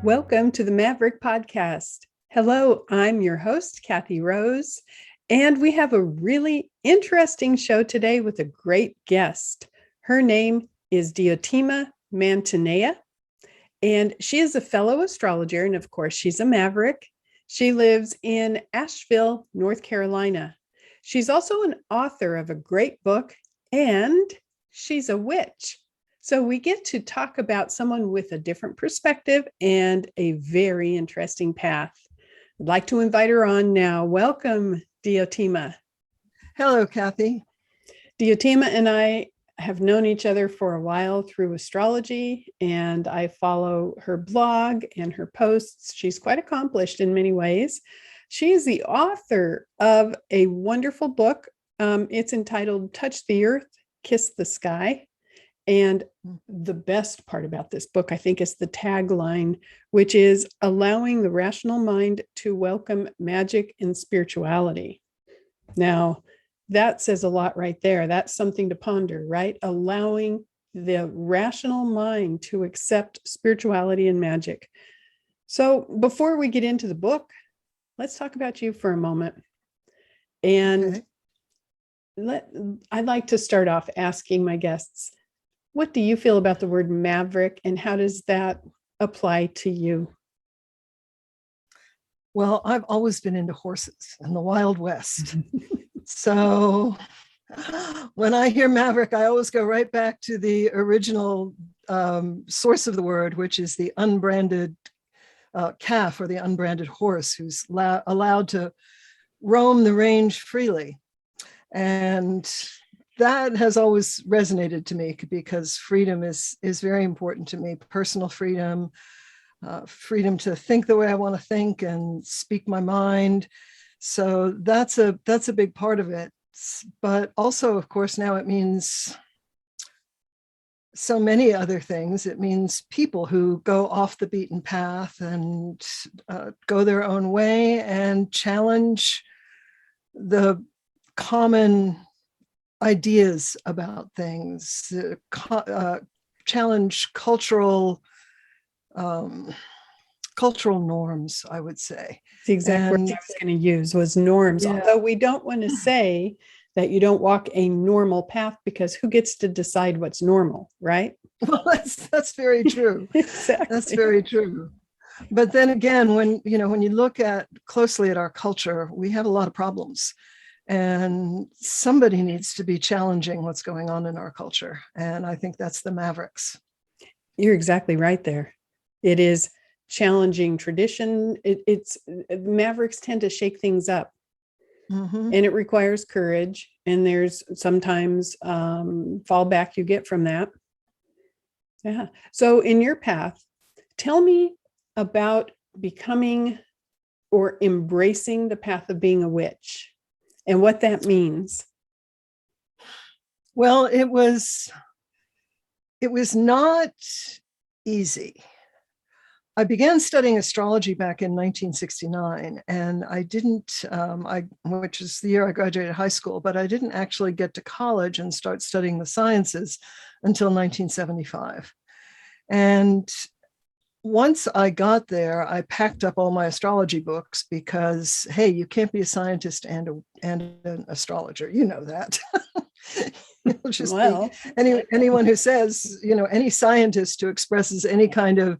Welcome to the Maverick Podcast. Hello, I'm your host, Kathy Rose, and we have a really interesting show today with a great guest. Her name is Diotima Mantineia, and she is a fellow astrologer, and of course, she's a Maverick. She lives in Asheville, North Carolina. She's also an author of a great book, and she's a witch. So we get to talk about someone with a different perspective and a very interesting path. I'd like to invite her on now. Welcome, Diotima. Hello, Kathy. Diotima and I have known each other for a while through astrology, and I follow her blog and her posts. She's quite accomplished in many ways. She is the author of a wonderful book. It's entitled Touch the Earth, Kiss the Sky. And the best part about this book, I think, is the tagline, which is allowing the rational mind to welcome magic and spirituality. Now, that says a lot right there. That's something to ponder, right? Allowing the rational mind to accept spirituality and magic. So before we get into the book, let's talk about you for a moment. And I'd like to start off asking my guests, what do you feel about the word maverick, and how does that apply to you? Well, I've always been into horses and the Wild West. So when I hear maverick, I always go right back to the original source of the word, which is the unbranded calf or the unbranded horse who's allowed to roam the range freely. And that has always resonated to me because freedom is very important to me. Personal freedom, freedom to think the way I want to think and speak my mind. So that's a big part of it. But also, of course, now it means so many other things. It means people who go off the beaten path and go their own way and challenge the common ideas about things, challenge cultural norms, I would say. The exact word I was going to use was norms, although we don't want to say that you don't walk a normal path, because who gets to decide what's normal, right? Well, that's very true. Exactly. That's very true. But then again, when you look closely at our culture, we have a lot of problems. And somebody needs to be challenging what's going on in our culture. And I think that's the Mavericks. You're exactly right there. It is challenging tradition. It's Mavericks tend to shake things up. Mm-hmm. And it requires courage. And there's sometimes fallback you get from that. Yeah. So in your path, tell me about becoming or embracing the path of being a witch. And what that means. Well, it was not easy. I began studying astrology back in 1969, and I didn't, which is the year I graduated high school, but I didn't actually get to college and start studying the sciences until 1975. And once I got there, I packed up all my astrology books because, hey, you can't be a scientist and an astrologer. You know that. Just anyone who says, any scientist who expresses any kind of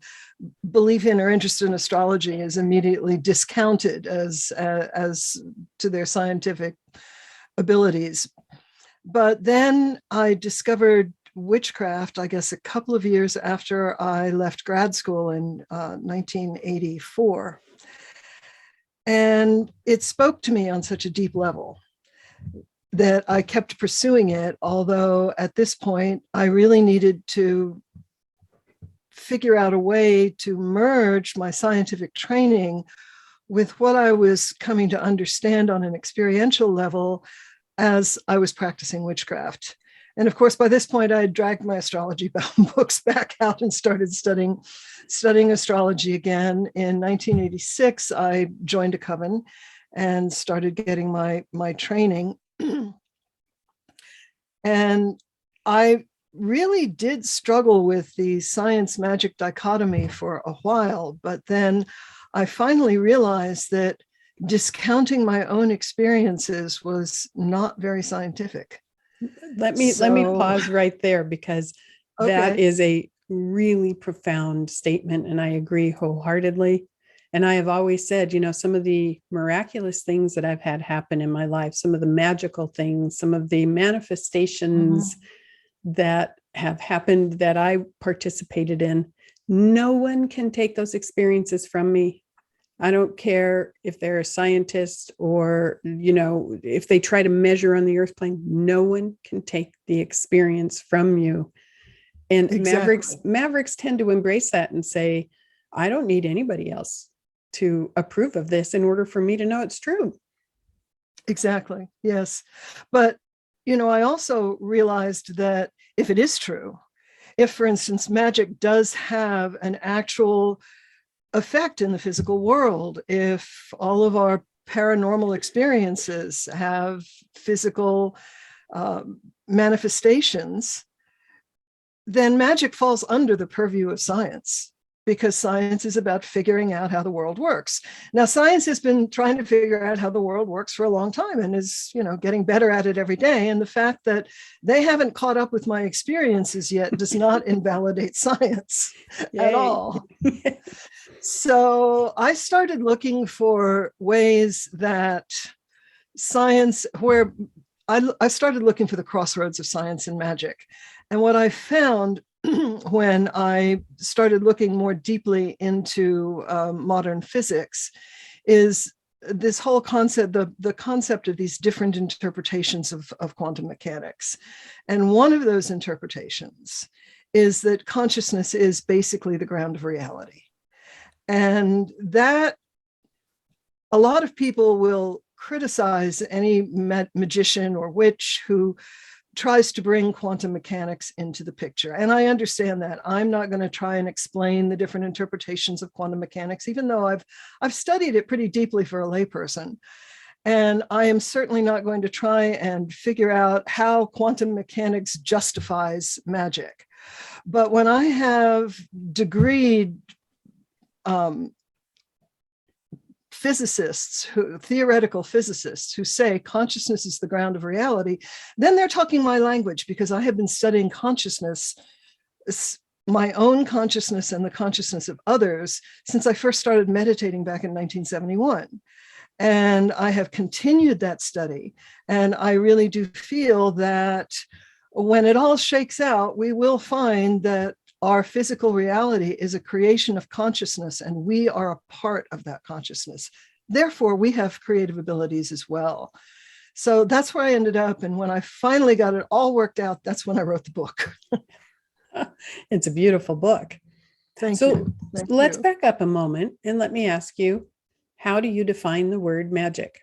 belief in or interest in astrology is immediately discounted as to their scientific abilities. But then I discovered witchcraft, I guess, a couple of years after I left grad school in 1984. And it spoke to me on such a deep level that I kept pursuing it, although at this point I really needed to figure out a way to merge my scientific training with what I was coming to understand on an experiential level as I was practicing witchcraft. And of course, by this point, I had dragged my astrology books back out and started studying astrology again. In 1986, I joined a coven, and started getting my training. And I really did struggle with the science magic dichotomy for a while, but then I finally realized that discounting my own experiences was not very scientific. Let me pause right there, because that is a really profound statement, and I agree wholeheartedly. And I have always said, some of the miraculous things that I've had happen in my life, some of the magical things, some of the manifestations that have happened that I participated in, no one can take those experiences from me. I don't care if they're a scientist or, if they try to measure on the earth plane, no one can take the experience from you. And Mavericks tend to embrace that and say, I don't need anybody else to approve of this in order for me to know it's true. Exactly. Yes. But, I also realized that if it is true, if, for instance, magic does have an actual effect in the physical world, if all of our paranormal experiences have physical manifestations, then magic falls under the purview of science, because science is about figuring out how the world works. Now, science has been trying to figure out how the world works for a long time and is, getting better at it every day. And the fact that they haven't caught up with my experiences yet does not invalidate science at all. So I started looking for ways that science, where I started looking for the crossroads of science and magic. And what I found when I started looking more deeply into modern physics is this whole concept, the concept of these different interpretations of quantum mechanics. And one of those interpretations is that consciousness is basically the ground of reality. And that a lot of people will criticize any magician or witch who tries to bring quantum mechanics into the picture. And I understand that. I'm not going to try and explain the different interpretations of quantum mechanics, even though I've studied it pretty deeply for a layperson. And I am certainly not going to try and figure out how quantum mechanics justifies magic. But when I have degreed theoretical physicists who say consciousness is the ground of reality, then they're talking my language, because I have been studying consciousness, my own consciousness and the consciousness of others, since I first started meditating back in 1971. And I have continued that study. And I really do feel that when it all shakes out, we will find that our physical reality is a creation of consciousness, and we are a part of that consciousness. Therefore, we have creative abilities as well. So that's where I ended up. And when I finally got it all worked out, that's when I wrote the book. It's a beautiful book. Thank you. Let's back up a moment and let me ask you, how do you define the word magic?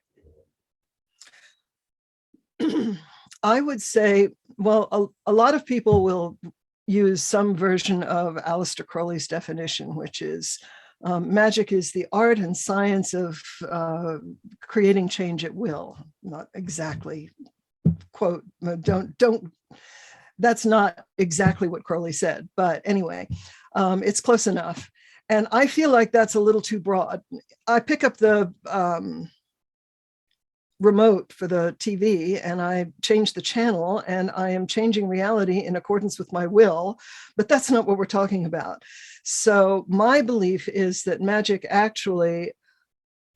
I would say, well, a lot of people will use some version of Aleister Crowley's definition, which is magic is the art and science of creating change at will. Not exactly, quote, don't, that's not exactly what Crowley said, but anyway, it's close enough. And I feel like that's a little too broad. I pick up the remote for the TV and I change the channel and I am changing reality in accordance with my will, but that's not what we're talking about. So my belief is that magic actually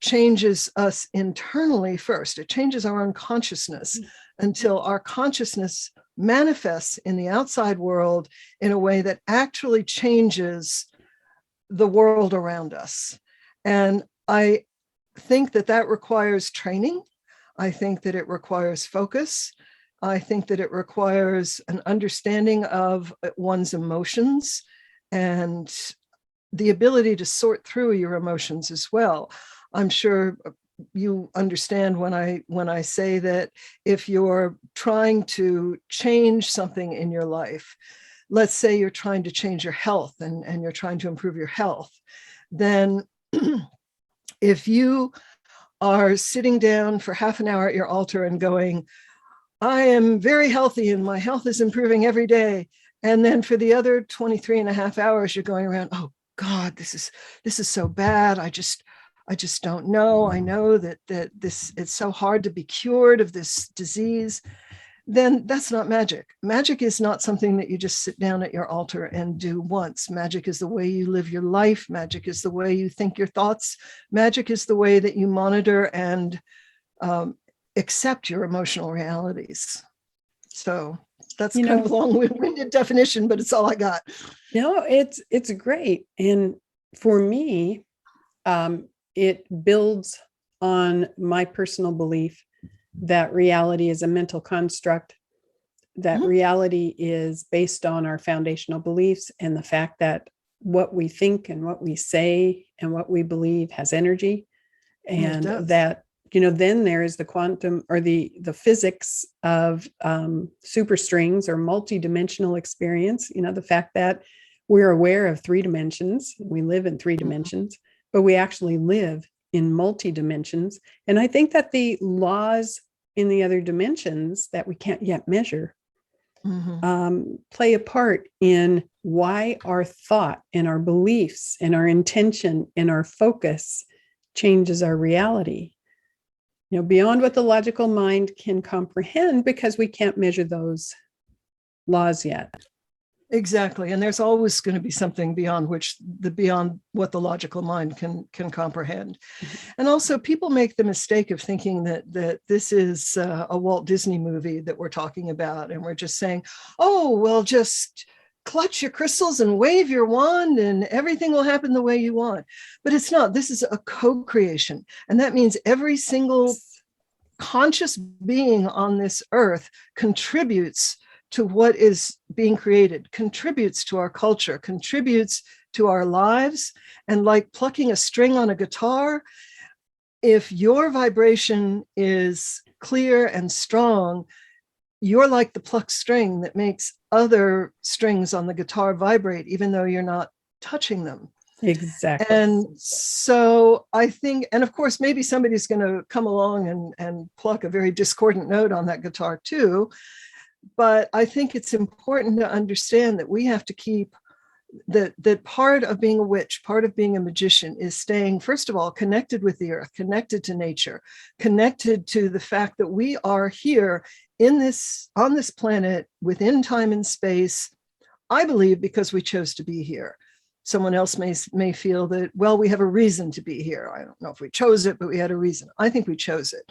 changes us internally first. It changes our own consciousness until our consciousness manifests in the outside world in a way that actually changes the world around us. And I think that that requires training. I think that it requires focus. I think that it requires an understanding of one's emotions and the ability to sort through your emotions as well. I'm sure you understand when I say that if you're trying to change something in your life, let's say you're trying to change your health and you're trying to improve your health, then if you are sitting down for half an hour at your altar and going, I am very healthy and my health is improving every day. And then for the other 23 and a half hours, you're going around, oh God, this is so bad. I just don't know. I know that this, it's so hard to be cured of this disease. Then that's not magic. Magic is not something that you just sit down at your altar and do once. Magic is the way you live your life. Magic is the way you think your thoughts. Magic is the way that you monitor and accept your emotional realities. So that's kind of a long-winded definition, but it's all I got. No, it's great. And for me, it builds on my personal belief that reality is a mental construct, that reality is based on our foundational beliefs and the fact that what we think and what we say and what we believe has energy. And that, then there is the quantum or the physics of superstrings or multidimensional experience, the fact that we're aware of 3 dimensions, we live in 3 dimensions, but we actually live in multi-dimensions. And I think that the laws in the other dimensions that we can't yet measure play a part in why our thought and our beliefs and our intention and our focus changes our reality, beyond what the logical mind can comprehend, because we can't measure those laws yet. Exactly. And there's always going to be something beyond what the logical mind can comprehend. And also people make the mistake of thinking that this is a Walt Disney movie that we're talking about. And we're just saying, oh, well, just clutch your crystals and wave your wand and everything will happen the way you want. But it's not. This is a co-creation. And that means every single conscious being on this earth contributes to what is being created, contributes to our culture, contributes to our lives. And like plucking a string on a guitar, if your vibration is clear and strong, you're like the plucked string that makes other strings on the guitar vibrate, even though you're not touching them. Exactly. And so I think, and of course, maybe somebody's going to come along and pluck a very discordant note on that guitar too. But I think it's important to understand that we have to keep that part of being a witch, part of being a magician is staying, first of all, connected with the earth, connected to nature, connected to the fact that we are here on this planet within time and space, I believe, because we chose to be here. Someone else may feel that, well, we have a reason to be here. I don't know if we chose it, but we had a reason. I think we chose it.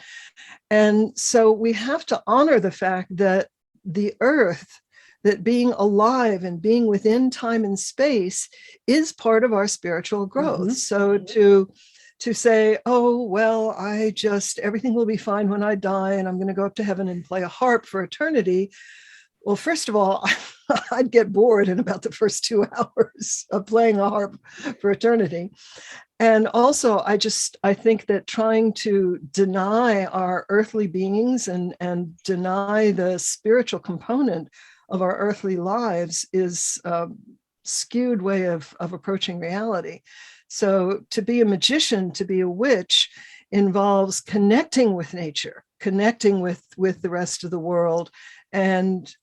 And so we have to honor the fact that the earth, that being alive and being within time and space is part of our spiritual growth. So to say, oh, well, everything will be fine when I die and I'm going to go up to heaven and play a harp for eternity. Well, first of all, I'd get bored in about the first 2 hours of playing a harp for eternity. And also, I think that trying to deny our earthly beings and deny the spiritual component of our earthly lives is a skewed way of approaching reality. So to be a magician, to be a witch, involves connecting with nature, connecting with the rest of the world, and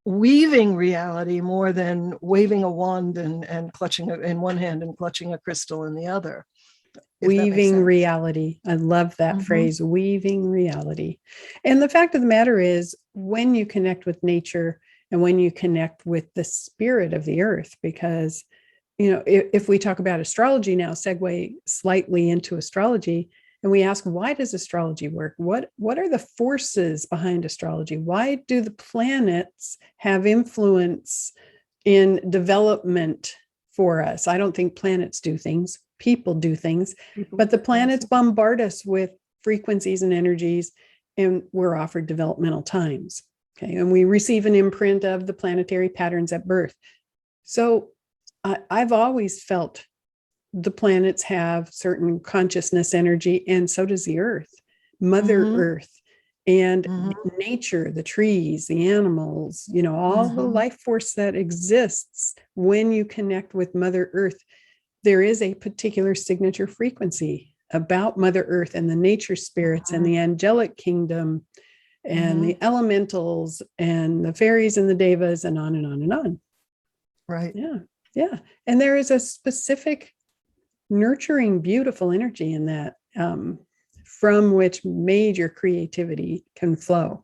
weaving reality more than waving a wand and clutching in one hand and clutching a crystal in the other. Weaving reality. I love that phrase, weaving reality. And the fact of the matter is, when you connect with nature and when you connect with the spirit of the earth, because, if we talk about astrology now, segue slightly into astrology, and we ask, why does astrology work? What are the forces behind astrology? Why do the planets have influence in development for us? I don't think planets do things. People do things, but the planets bombard us with frequencies and energies, and we're offered developmental times. Okay. And we receive an imprint of the planetary patterns at birth. So I've always felt the planets have certain consciousness energy, and so does the earth, Mother Earth, and nature, the trees, the animals, all the life force that exists. When you connect with Mother Earth, there is a particular signature frequency about Mother Earth and the nature spirits and the angelic kingdom and the elementals and the fairies and the devas and on and on and on. Right. Yeah. Yeah. And there is a specific nurturing, beautiful energy in that, from which major creativity can flow.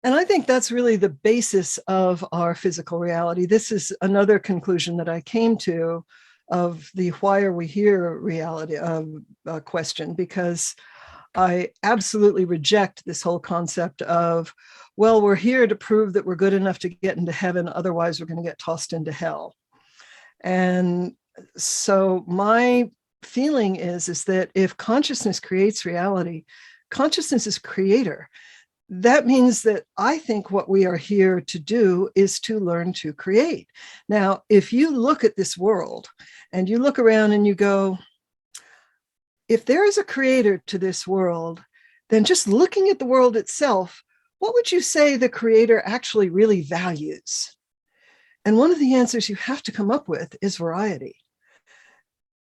And I think that's really the basis of our physical reality. This is another conclusion that I came to of the why are we here reality question, because I absolutely reject this whole concept of, well, we're here to prove that we're good enough to get into heaven, otherwise we're going to get tossed into hell. And so my feeling is that if consciousness creates reality, consciousness is creator. That means that I think what we are here to do is to learn to create. Now, if you look at this world and you look around and you go, if there is a creator to this world, then just looking at the world itself, what would you say the creator actually really values? And one of the answers you have to come up with is variety.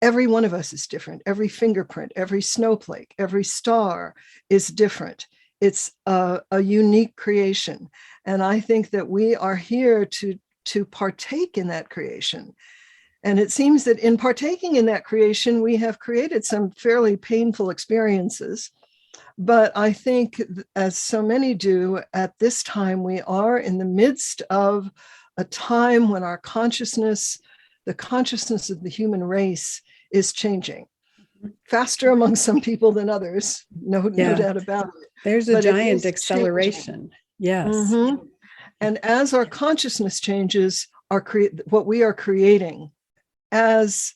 Every one of us is different. Every fingerprint, every snowflake, every star is different. It's a unique creation. And I think that we are here to partake in that creation. And it seems that in partaking in that creation, we have created some fairly painful experiences. But I think, as so many do, at this time, we are in the midst of a time when our consciousness, the consciousness of the human race, is changing. Faster among some people than others, no doubt about it. There's a giant acceleration. Changing. Yes. Mm-hmm. And as our consciousness changes, what we are creating as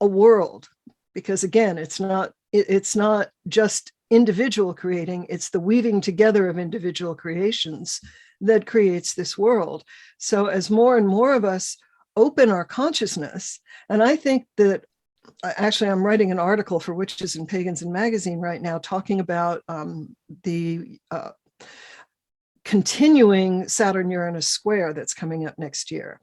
a world, because again, it's not just individual creating, it's the weaving together of individual creations that creates this world. So as more and more of us open our consciousness, and I think that actually, I'm writing an article for Witches and Pagans in Magazine right now, talking about the continuing Saturn-Uranus square that's coming up next year.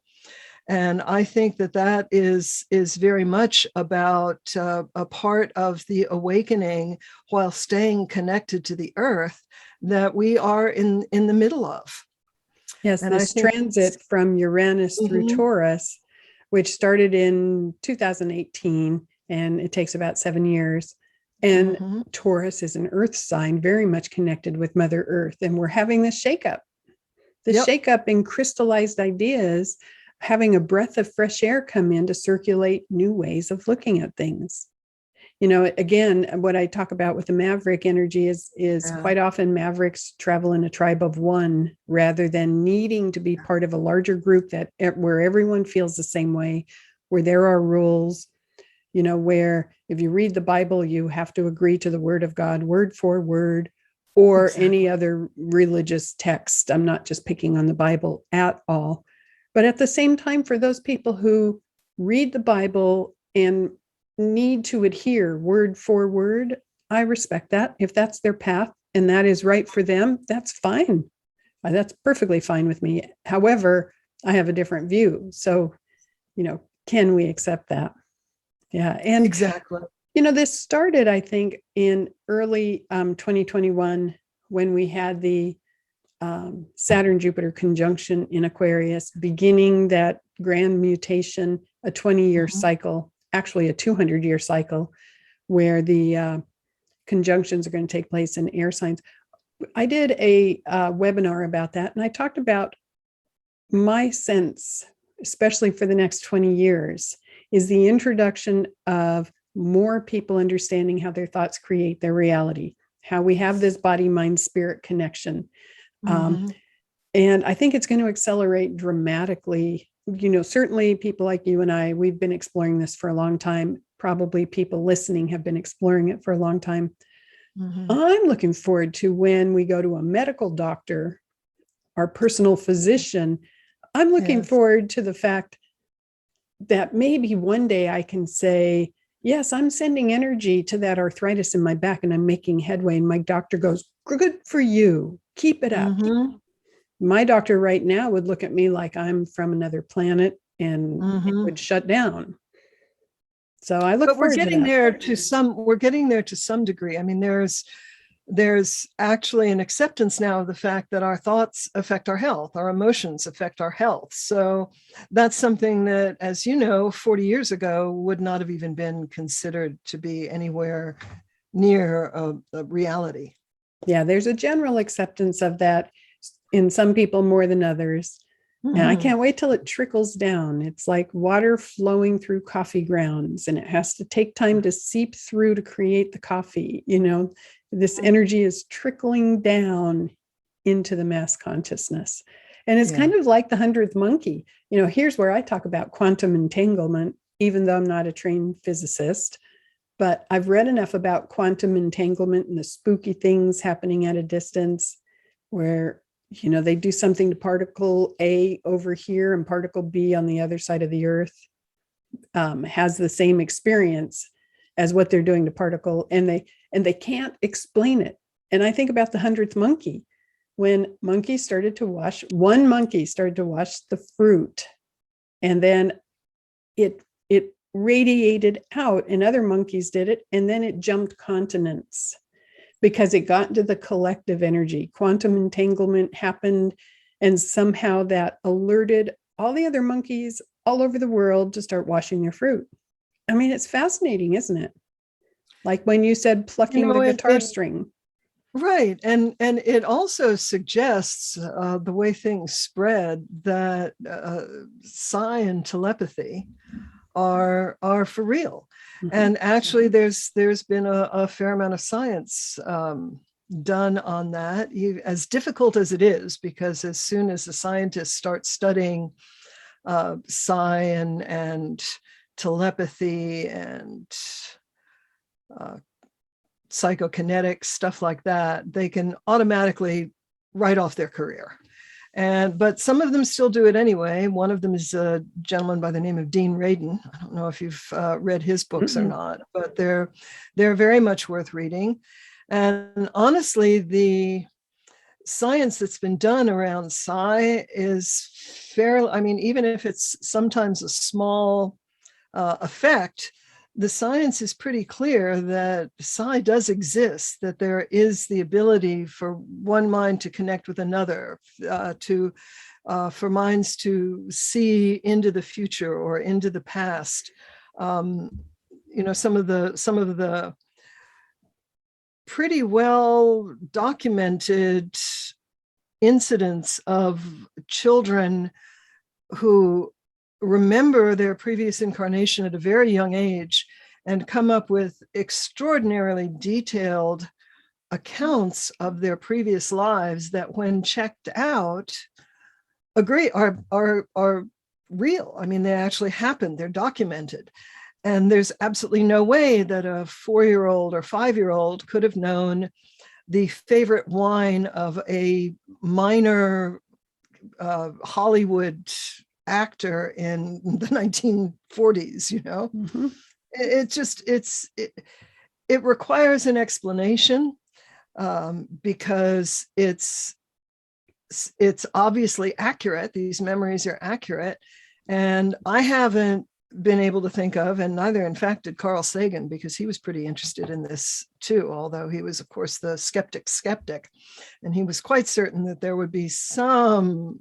And I think that is very much about a part of the awakening while staying connected to the earth that we are in the middle of. Yes, and this transit from Uranus through Taurus, which started in 2018, and it takes about 7 years. And Taurus is an earth sign, very much connected with Mother Earth. And we're having this shakeup, shakeup in crystallized ideas, having a breath of fresh air come in to circulate new ways of looking at things. You know, again, what I talk about with the Maverick energy is quite often Mavericks travel in a tribe of one rather than needing to be part of a larger group where everyone feels the same way, where there are rules, you know, where if you read the Bible, you have to agree to the word of God, word for word, or any other religious text. I'm not just picking on the Bible at all. But at the same time, for those people who read the Bible and need to adhere word for word, I respect that. If that's their path and that is right for them, that's fine. That's perfectly fine with me. However, I have a different view. So, you know, can we accept that? Yeah. And exactly. You know, this started, I think, in early 2021 when we had the Saturn-Jupiter conjunction in Aquarius, beginning that grand mutation, a 20-year cycle, actually a 200-year cycle, where the conjunctions are going to take place in air signs. I did a webinar about that, and I talked about my sense, especially for the next 20 years, is the introduction of more people understanding how their thoughts create their reality, how we have this body, mind, spirit connection. And I think it's going to accelerate dramatically. You know, certainly people like you and I, we've been exploring this for a long time. Probably people listening have been exploring it for a long time. I'm looking forward to when we go to a medical doctor, our personal physician. I'm looking forward to the fact that maybe one day I can say, yes, I'm sending energy to that arthritis in my back and I'm making headway. And my doctor goes, good for you. Keep it up. My doctor right now would look at me like I'm from another planet and it would shut down. So I look But we're forward to getting that. there to some degree. I mean, there's actually an acceptance now of the fact that our thoughts affect our health, our emotions affect our health. So that's something that, as you know, 40 years ago would not have even been considered to be anywhere near a reality. Yeah, there's a general acceptance of that in some people more than others. And I can't wait till it trickles down. It's like water flowing through coffee grounds, and it has to take time to seep through to create the coffee. This energy is trickling down into the mass consciousness. And it's kind of like the 100th monkey. Here's where I talk about quantum entanglement, even though I'm not a trained physicist. But I've read enough about quantum entanglement and the spooky things happening at a distance where they do something to particle A over here and particle B on the other side of the earth has the same experience as what they're doing to particle, and they can't explain it. And I think about the 100th monkey. When one monkey started to wash the fruit, and then it radiated out, and other monkeys did it, and then it jumped continents because it got into the collective energy. Quantum entanglement happened, and somehow that alerted all the other monkeys all over the world to start washing their fruit. I mean, it's fascinating, isn't it? Like when you said plucking the guitar string. Right. And it also suggests the way things spread that psi and telepathy are for real. Mm-hmm. And actually there's been a fair amount of science done on that, as difficult as it is, because as soon as the scientists start studying psi and telepathy and psychokinetics, stuff like that, they can automatically write off their career. But some of them still do it anyway. One of them is a gentleman by the name of Dean Radin. I don't know if you've read his books or not, but they're very much worth reading. And honestly, the science that's been done around psi is fairly, I mean, even if it's sometimes a small effect, the science is pretty clear that psi does exist, that there is the ability for one mind to connect with another, for minds to see into the future or into the past. Some of the pretty well documented incidents of children who remember their previous incarnation at a very young age and come up with extraordinarily detailed accounts of their previous lives that, when checked out, are real. I mean, they actually happened. They're documented. And there's absolutely no way that a 4-year-old or 5-year-old could have known the favorite wine of a minor Hollywood actor in the 1940s. Mm-hmm. It requires an explanation because it's obviously accurate. These memories are accurate, and I haven't been able to think of, and neither in fact did Carl Sagan, because he was pretty interested in this too, although he was of course the skeptic, and he was quite certain that there would be some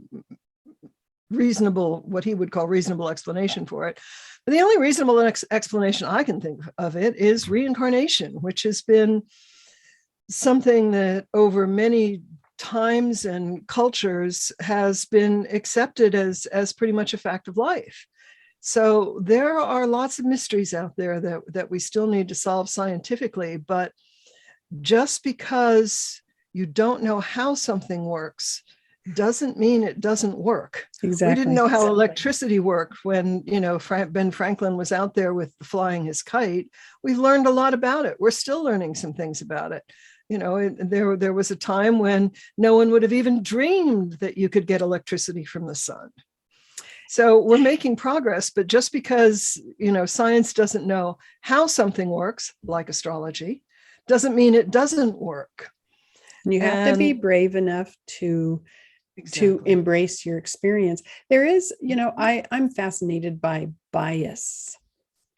reasonable, what he would call reasonable explanation for it. But the only reasonable explanation I can think of it is reincarnation, which has been something that over many times and cultures has been accepted as pretty much a fact of life. So there are lots of mysteries out there that we still need to solve scientifically, but just because you don't know how something works doesn't mean it doesn't work. Exactly. We didn't know how electricity worked when, Ben Franklin was out there with flying his kite. We've learned a lot about it. We're still learning some things about it. There was a time when no one would have even dreamed that you could get electricity from the sun. So we're making progress, but just because, science doesn't know how something works, like astrology, doesn't mean it doesn't work. And you have to be brave enough to embrace your experience. There is, I'm fascinated by bias.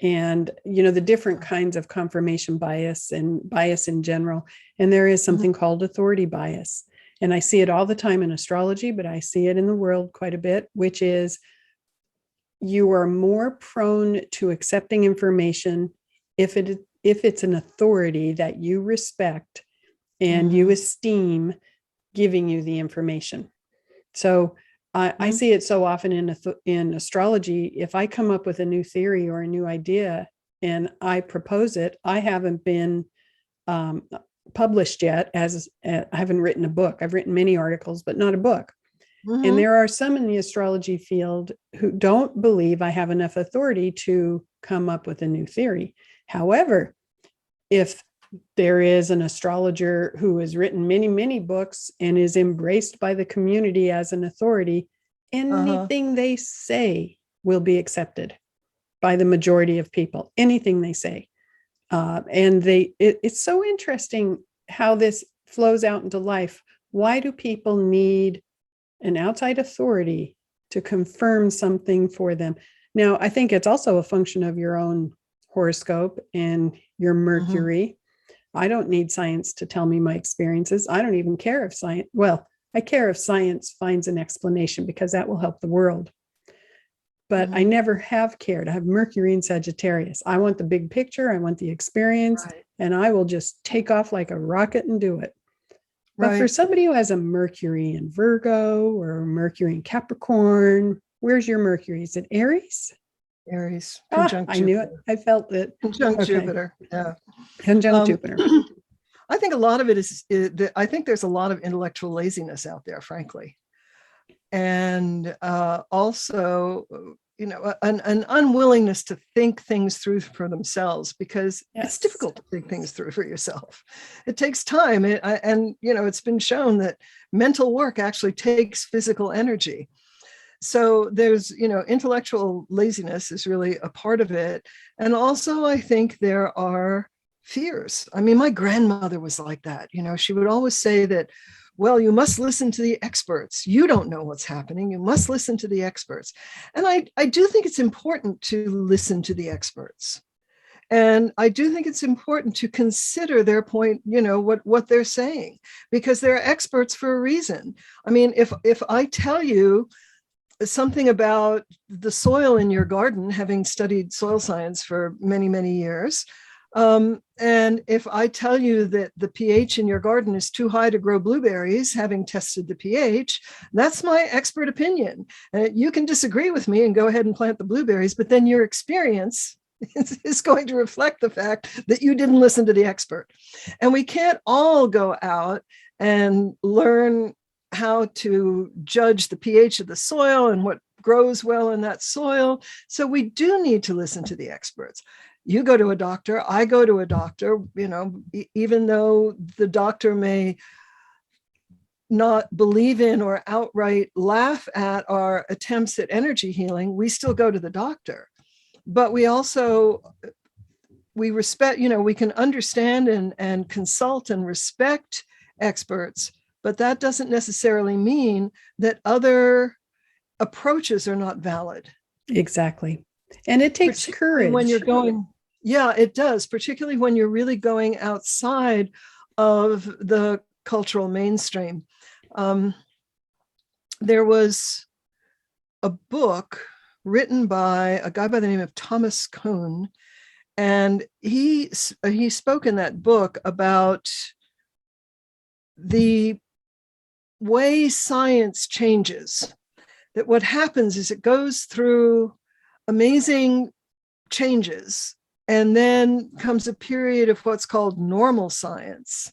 and the different kinds of confirmation bias and bias in general. And there is something called authority bias. And I see it all the time in astrology, but I see it in the world quite a bit, which is you are more prone to accepting information if it's an authority that you respect and you esteem giving you the information. So I see it so often in astrology. If I come up with a new theory or a new idea and I propose it, I haven't been published yet. I haven't written a book. I've written many articles, but not a book. And there are some in the astrology field who don't believe I have enough authority to come up with a new theory. However, if there is an astrologer who has written many, many books and is embraced by the community as an authority, anything they say will be accepted by the majority of people, anything they say. And it's so interesting how this flows out into life. Why do people need an outside authority to confirm something for them? Now, I think it's also a function of your own horoscope and your Mercury. I don't need science to tell me my experiences. I don't even care if science, I care if science finds an explanation because that will help the world. But I never have cared. I have Mercury in Sagittarius. I want the big picture. I want the experience, and I will just take off like a rocket and do it. But for somebody who has a Mercury in Virgo or Mercury in Capricorn, where's your Mercury? Is it Aries? Aries. I knew it. I felt it. Conjunct Jupiter. Yeah. Conjunct Jupiter. I think a lot of it is I think there's a lot of intellectual laziness out there, frankly. And also, an unwillingness to think things through for themselves, because it's difficult to think things through for yourself. It takes time. It's been shown that mental work actually takes physical energy. So there's, intellectual laziness is really a part of it. And also, I think there are fears. I mean, my grandmother was like that. She would always say that, well, you must listen to the experts. You don't know what's happening. You must listen to the experts. And I do think it's important to listen to the experts. And I do think it's important to consider their point, what they're saying, because they're experts for a reason. I mean, if I tell you something about the soil in your garden, having studied soil science for many, many years, and if I tell you that the pH in your garden is too high to grow blueberries, having tested the pH, that's my expert opinion. You can disagree with me and go ahead and plant the blueberries, but then your experience is going to reflect the fact that you didn't listen to the expert. And we can't all go out and learn how to judge the pH of the soil and what grows well in that soil. So we do need to listen to the experts. You go to a doctor, I go to a doctor, even though the doctor may not believe in or outright laugh at our attempts at energy healing, we still go to the doctor. But we respect, we can understand and consult and respect experts, but that doesn't necessarily mean that other approaches are not valid. Exactly. And it takes courage. When you're going, yeah, it does, particularly when you're really going outside of the cultural mainstream. There was a book written by a guy by the name of Thomas Kuhn, and he spoke in that book about the way science changes. That what happens is it goes through amazing changes, and then comes a period of what's called normal science.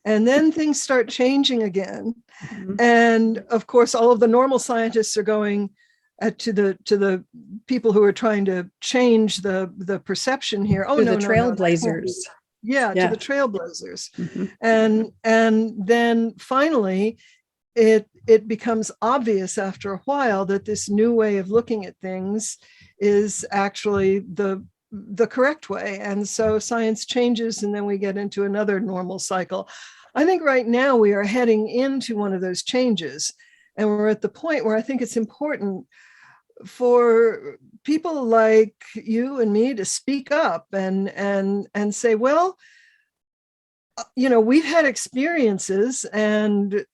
And then things start changing again. Mm-hmm. And of course, all of the normal scientists are going to the people who are trying to change the perception here. Oh, no, the trailblazers. To the trailblazers. Mm-hmm. And then finally, it becomes obvious after a while that this new way of looking at things is actually the correct way. And so science changes, and then we get into another normal cycle. I think right now we are heading into one of those changes. And we're at the point where I think it's important. for people like you and me to speak up and say, well, we've had experiences, and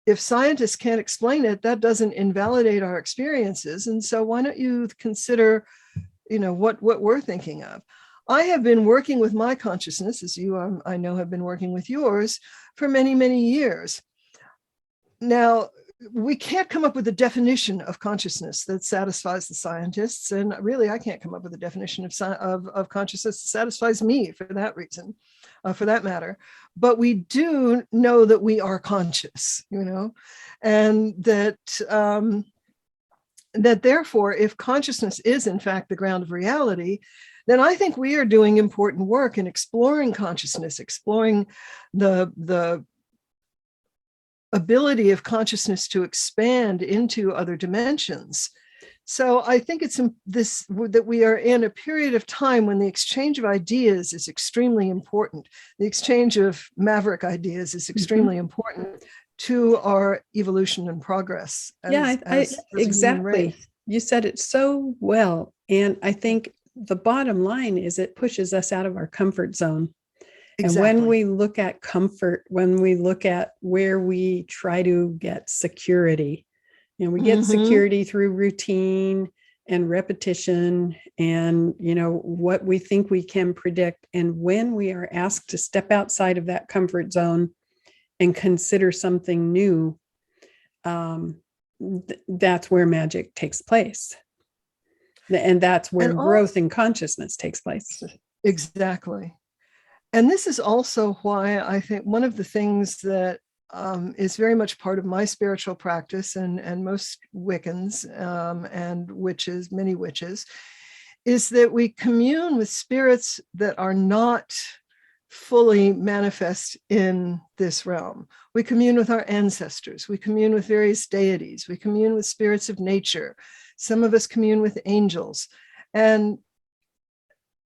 if scientists can't explain it, that doesn't invalidate our experiences. And so why don't you consider, what we're thinking of? I have been working with my consciousness, as you, I know, have been working with yours for many, many years. Now, we can't come up with a definition of consciousness that satisfies the scientists. And really, I can't come up with a definition of consciousness that satisfies me for that reason, for that matter. But we do know that we are conscious, and that therefore, if consciousness is in fact the ground of reality, then I think we are doing important work in exploring consciousness, exploring the ability of consciousness to expand into other dimensions. So I think it's that we are in a period of time when the exchange of ideas is extremely important. The exchange of Maverick ideas is extremely important to our evolution and progress. Exactly. You said it so well. And I think the bottom line is it pushes us out of our comfort zone. Exactly. And when we look at comfort, when we look at where we try to get security, we get security through routine and repetition and, what we think we can predict. And when we are asked to step outside of that comfort zone and consider something new, that's where magic takes place. And that's where growth in consciousness takes place. Exactly. And this is also why I think one of the things that is very much part of my spiritual practice and most Wiccans and witches, many witches, is that we commune with spirits that are not fully manifest in this realm. We commune with our ancestors. We commune with various deities. We commune with spirits of nature. Some of us commune with angels. And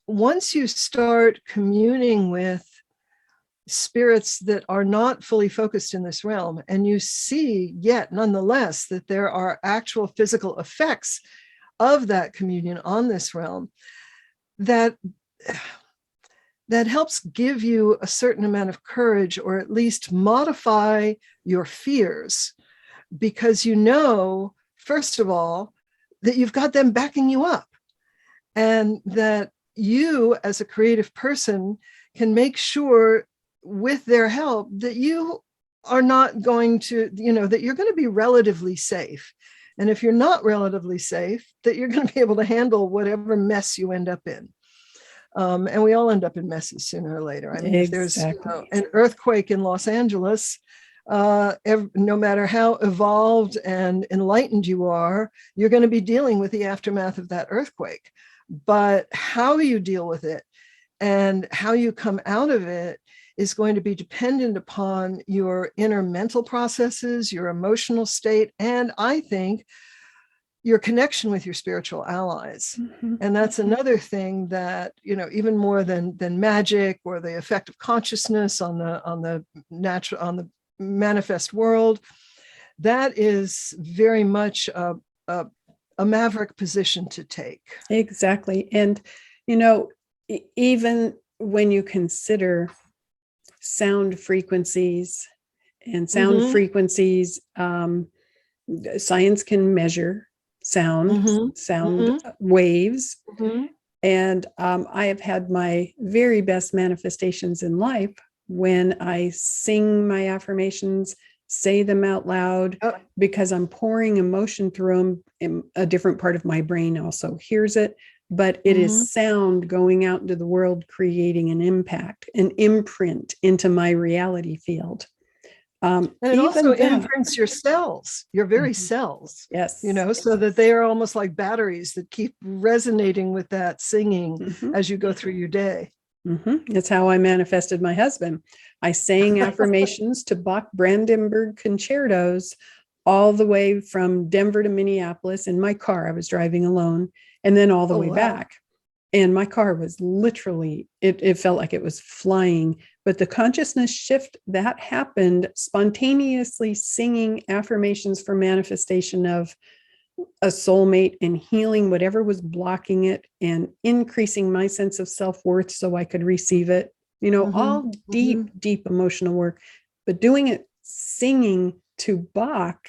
once you start communing with spirits that are not fully focused in this realm, and you see yet nonetheless that there are actual physical effects of that communion on this realm, that helps give you a certain amount of courage, or at least modify your fears, because first of all, that you've got them backing you up, and that you as a creative person can make sure with their help that you are not going to, that you're going to be relatively safe. And if you're not relatively safe, that you're going to be able to handle whatever mess you end up in. And we all end up in messes sooner or later. I mean, If there's an earthquake in Los Angeles, no matter how evolved and enlightened you are, you're going to be dealing with the aftermath of that earthquake. But how you deal with it and how you come out of it is going to be dependent upon your inner mental processes, your emotional state, and I think your connection with your spiritual allies. And that's another thing that, even more than magic or the effect of consciousness on the manifest world, that is very much a Maverick position to take. Exactly. And, even when you consider sound frequencies and sound frequencies, science can measure sound waves. And I have had my very best manifestations in life when I sing my affirmations, say them out loud, because I'm pouring emotion through them. And a different part of my brain also hears it, but it is sound going out into the world, creating an impact, an imprint into my reality field. And it also imprints your cells, your very cells. Yes. So that they are almost like batteries that keep resonating with that singing as you go through your day. That's how I manifested my husband. I sang affirmations to Bach Brandenburg concertos all the way from Denver to Minneapolis in my car. I was driving alone, and then all the way back. And my car was literally, it felt like it was flying. But the consciousness shift that happened, spontaneously singing affirmations for manifestation of a soulmate and healing whatever was blocking it and increasing my sense of self-worth so I could receive it. All deep, deep emotional work, but doing it singing to Bach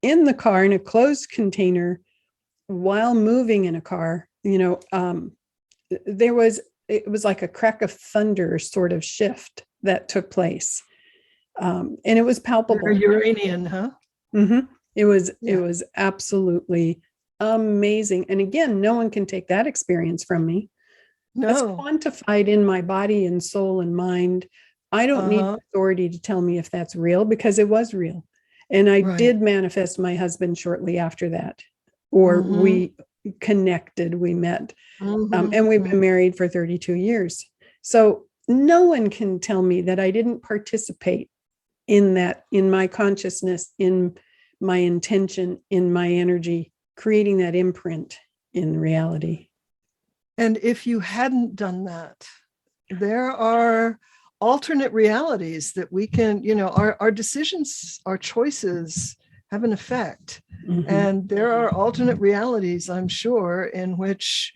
in the car in a closed container while moving in a car, it was like a crack of thunder sort of shift that took place. And it was palpable. You're Uranian, huh? Mm-hmm. It was absolutely amazing. And again, no one can take that experience from me. No. That's quantified in my body and soul and mind. I don't need authority to tell me if that's real, because it was real. And I did manifest my husband shortly after that, or we connected, we met, and we've been married for 32 years. So no one can tell me that I didn't participate in that, in my consciousness, in my intention, in my energy, creating that imprint in reality. And if you hadn't done that, there are alternate realities that we can, our decisions, our choices have an effect. And there are alternate realities, I'm sure, in which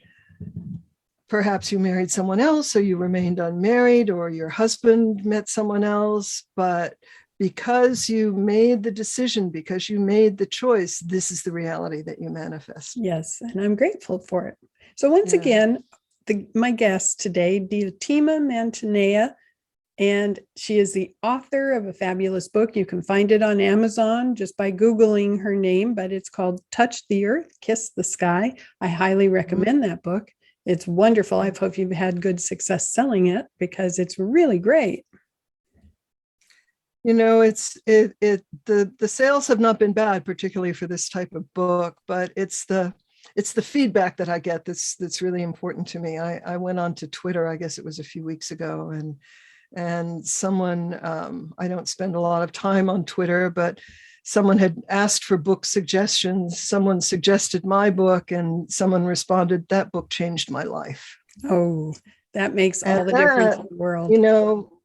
perhaps you married someone else, or you remained unmarried, or your husband met someone else. But because you made the decision, because you made the choice, this is the reality that you manifest. Yes, and I'm grateful for it. So once again, my guest today, Diotima Mantineia, and she is the author of a fabulous book. You can find it on Amazon just by Googling her name, but it's called Touch the Earth, Kiss the Sky. I highly recommend that book. It's wonderful. I hope you've had good success selling it, because it's really great. The sales have not been bad, particularly for this type of book, but it's the feedback that I get that's really important to me. I went on to Twitter, I guess it was a few weeks ago, and someone, I don't spend a lot of time on Twitter, but someone had asked for book suggestions. Someone suggested my book, and someone responded, "That book changed my life." Oh, that makes all the difference in the world.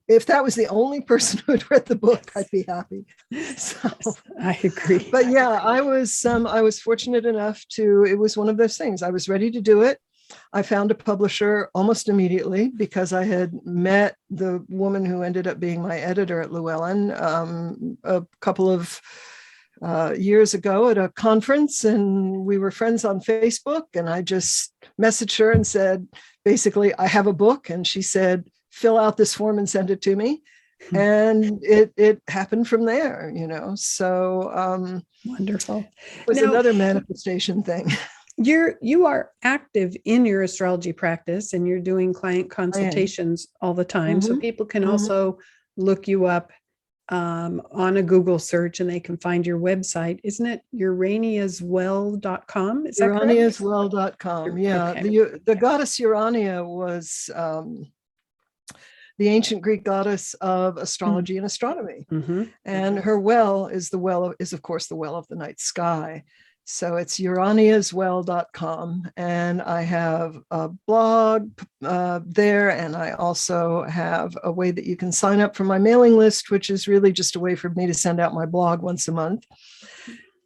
If that was the only person who had read the book, I'd be happy. So, I agree. But yeah, I was fortunate enough it was one of those things. I was ready to do it. I found a publisher almost immediately, because I had met the woman who ended up being my editor at Llewellyn a couple of years ago at a conference, and we were friends on Facebook, and I just messaged her and said, basically, I have a book. And she said, fill out this form and send it to me. And it happened from there, so wonderful. It was another manifestation thing. You are active in your astrology practice, and you're doing client consultations all the time. So people can also look you up on a Google search, and they can find your website. Isn't it uraniaswell.com? Is that correct? Uraniaswell.com. Yeah. Okay. The goddess Urania was the ancient Greek goddess of astrology and astronomy. And her well is of course the well of the night sky. So it's uraniaswell.com. And I have a blog there. And I also have a way that you can sign up for my mailing list, which is really just a way for me to send out my blog once a month.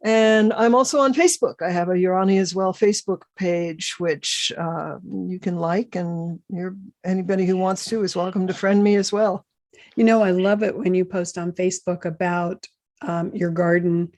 And I'm also on Facebook. I have a Urania as Well Facebook page, which you can like, and anybody who wants to is welcome to friend me as well. I love it when you post on Facebook about your garden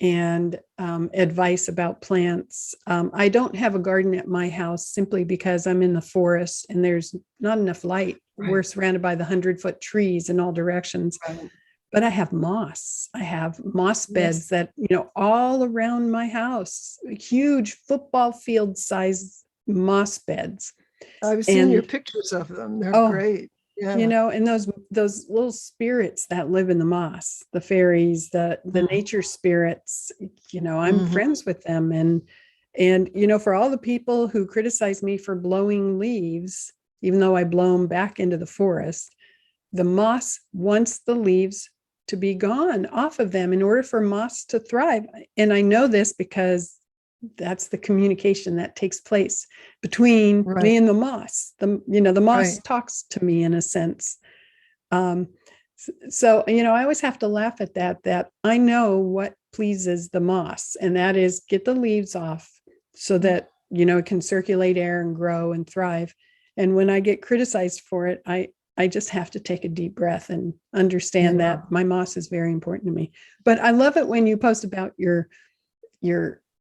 and advice about plants. I don't have a garden at my house simply because I'm in the forest and there's not enough light. Right. We're surrounded by the 100-foot trees in all directions. Right. But I have moss. I have moss beds that, all around my house, huge football field size moss beds. I've seen your pictures of them. They're great. Yeah. And those little spirits that live in the moss, the fairies, the nature spirits, I'm friends with them. And for all the people who criticize me for blowing leaves, even though I blow them back into the forest, the moss wants the leaves to be gone off of them in order for moss to thrive. And I know this because that's the communication that takes place between me and the moss. The moss talks to me in a sense. So, I always have to laugh at that I know what pleases the moss, and that is get the leaves off so that, it can circulate air and grow and thrive. And when I get criticized for it, I just have to take a deep breath and understand that my moss is very important to me. But I love it when you post about your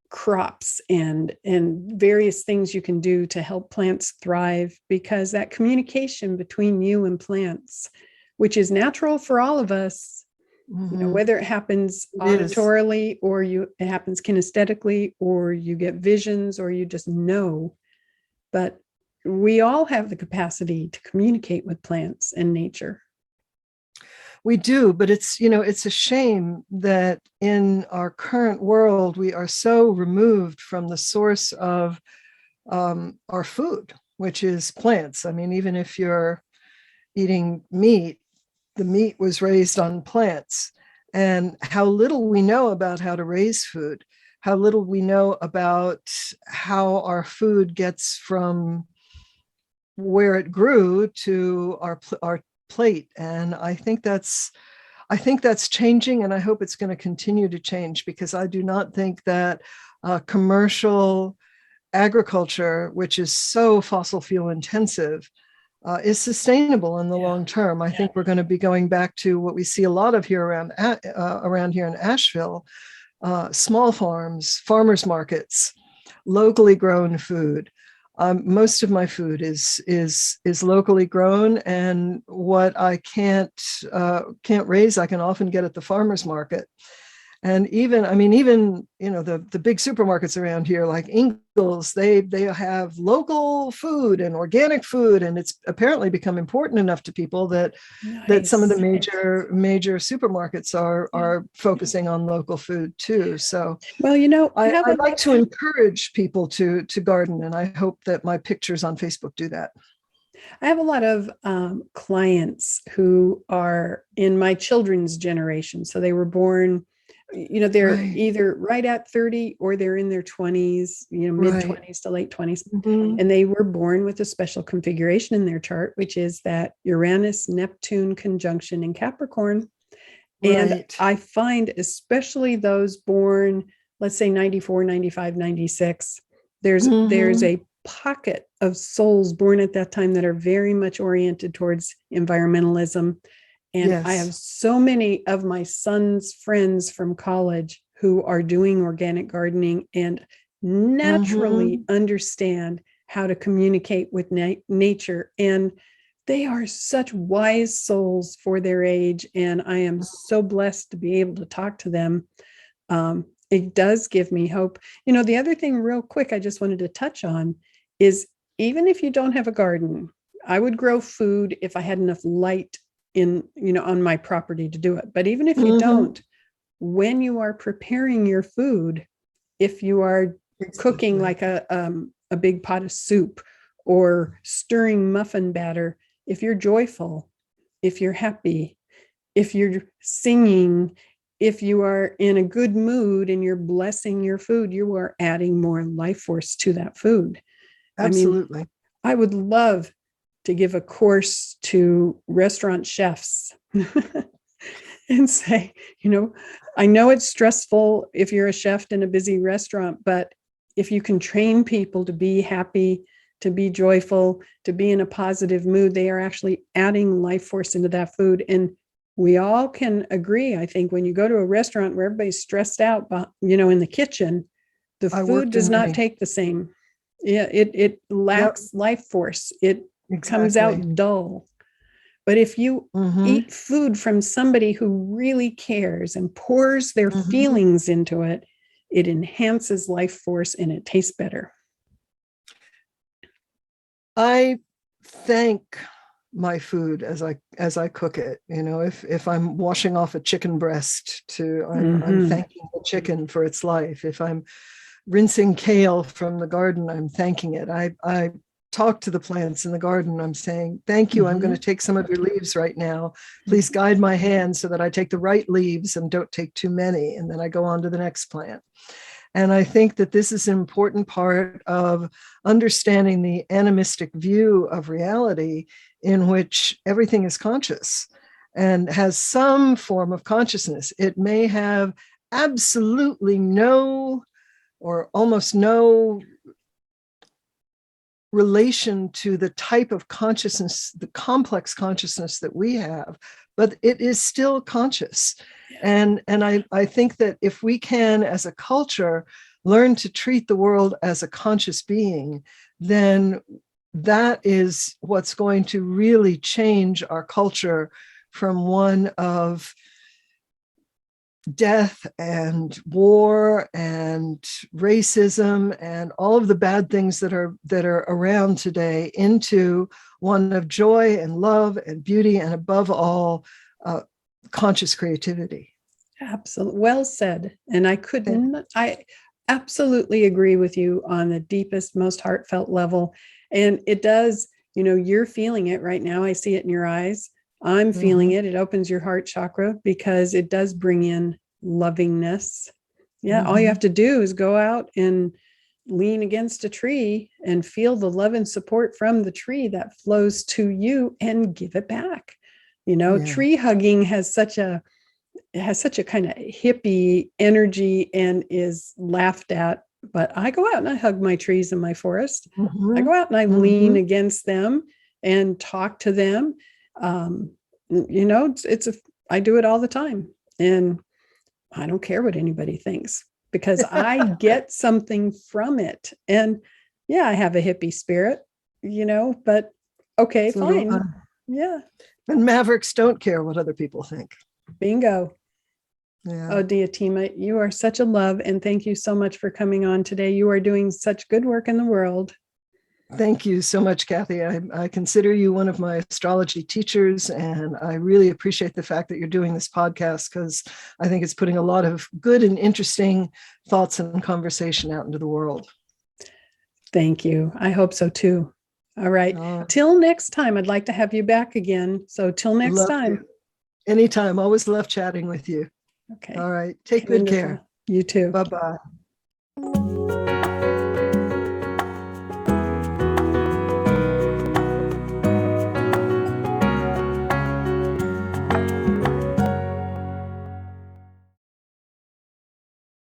crops and various things you can do to help plants thrive, because that communication between you and plants, which is natural for all of us, whether it happens auditorily or it happens kinesthetically, or you get visions, or you just know, but we all have the capacity to communicate with plants and nature. We do, but it's a shame that in our current world, we are so removed from the source of our food, which is plants. I mean, even if you're eating meat, the meat was raised on plants. And how little we know about how to raise food, how little we know about how our food gets from where it grew to our plate. And I think that's changing, and I hope it's going to continue to change, because I do not think that commercial agriculture, which is so fossil fuel intensive, is sustainable in the long term. I think we're going to be going back to what we see a lot of here around here in Asheville: small farms, farmers markets, locally grown food. Most of my food is locally grown, and what I can't raise, I can often get at the farmers market. And even the big supermarkets around here, like Ingles, they have local food and organic food, and it's apparently become important enough to people that some of the major supermarkets are focusing on local food too. So, well, I like to encourage people to garden, and I hope that my pictures on Facebook do that. I have a lot of clients who are in my children's generation, so they were born. They're either right at 30 or they're in their 20s, mid 20s to late 20s. And they were born with a special configuration in their chart, which is that Uranus-Neptune conjunction in Capricorn. And I find especially those born, let's say 94, 95, 96, there's a pocket of souls born at that time that are very much oriented towards environmentalism. And I have so many of my son's friends from college who are doing organic gardening and naturally understand how to communicate with nature. And they are such wise souls for their age. And I am so blessed to be able to talk to them. It does give me hope. The other thing real quick I just wanted to touch on is, even if you don't have a garden, I would grow food if I had enough light on my property to do it. But even if you don't, when you are preparing your food, if you are cooking like a big pot of soup or stirring muffin batter, if you're joyful, if you're happy, if you're singing, if you are in a good mood and you're blessing your food, you are adding more life force to that food. Absolutely. I would love to give a course to restaurant chefs and say, I know it's stressful if you're a chef in a busy restaurant, but if you can train people to be happy, to be joyful, to be in a positive mood, they are actually adding life force into that food. And we all can agree, I think, when you go to a restaurant where everybody's stressed out, in the kitchen, the food does not take the same. Yeah, it lacks life force. It comes out dull. But if you eat food from somebody who really cares and pours their feelings into it, it enhances life force and it tastes better. I thank my food as I cook it. If I'm washing off a chicken breast, I'm thanking the chicken for its life. If I'm rinsing kale from the garden, I'm thanking it. I talk to the plants in the garden. I'm saying, thank you. I'm going to take some of your leaves right now. Please guide my hand so that I take the right leaves and don't take too many. And then I go on to the next plant. And I think that this is an important part of understanding the animistic view of reality, in which everything is conscious. and has some form of consciousness. It may have absolutely no or almost no relation to the type of consciousness, the complex consciousness that we have, but it is still conscious. And I think that if we can, as a culture, learn to treat the world as a conscious being, then that is what's going to really change our culture from one of death and war and racism and all of the bad things that are around today into one of joy and love and beauty, and above all, conscious creativity. Absolutely. Well said. And I absolutely agree with you on the deepest, most heartfelt level. And it does, you're feeling it right now. I see it in your eyes. I'm feeling it. It opens your heart chakra because it does bring in lovingness. Yeah. All you have to do is go out and lean against a tree and feel the love and support from the tree that flows to you and give it back. Tree hugging has such a kind of hippie energy and is laughed at. But I go out and I hug my trees in my forest. I go out and I lean against them and talk to them. I do it all the time, and I don't care what anybody thinks because I get something from it. And yeah, I have a hippie spirit, but okay, fine. Yeah. And Mavericks don't care what other people think. Bingo. Yeah. Oh, Diotima, you are such a love. And thank you so much for coming on today. You are doing such good work in the world. Thank you so much, Kathy. I consider you one of my astrology teachers, and I really appreciate the fact that you're doing this podcast, because I think it's putting a lot of good and interesting thoughts and conversation out into the world. Thank you. I hope so too. All right. Till next time, I'd like to have you back again. So till next time. Anytime. Always love chatting with you. Okay. All right. Take good care. You too. Bye-bye.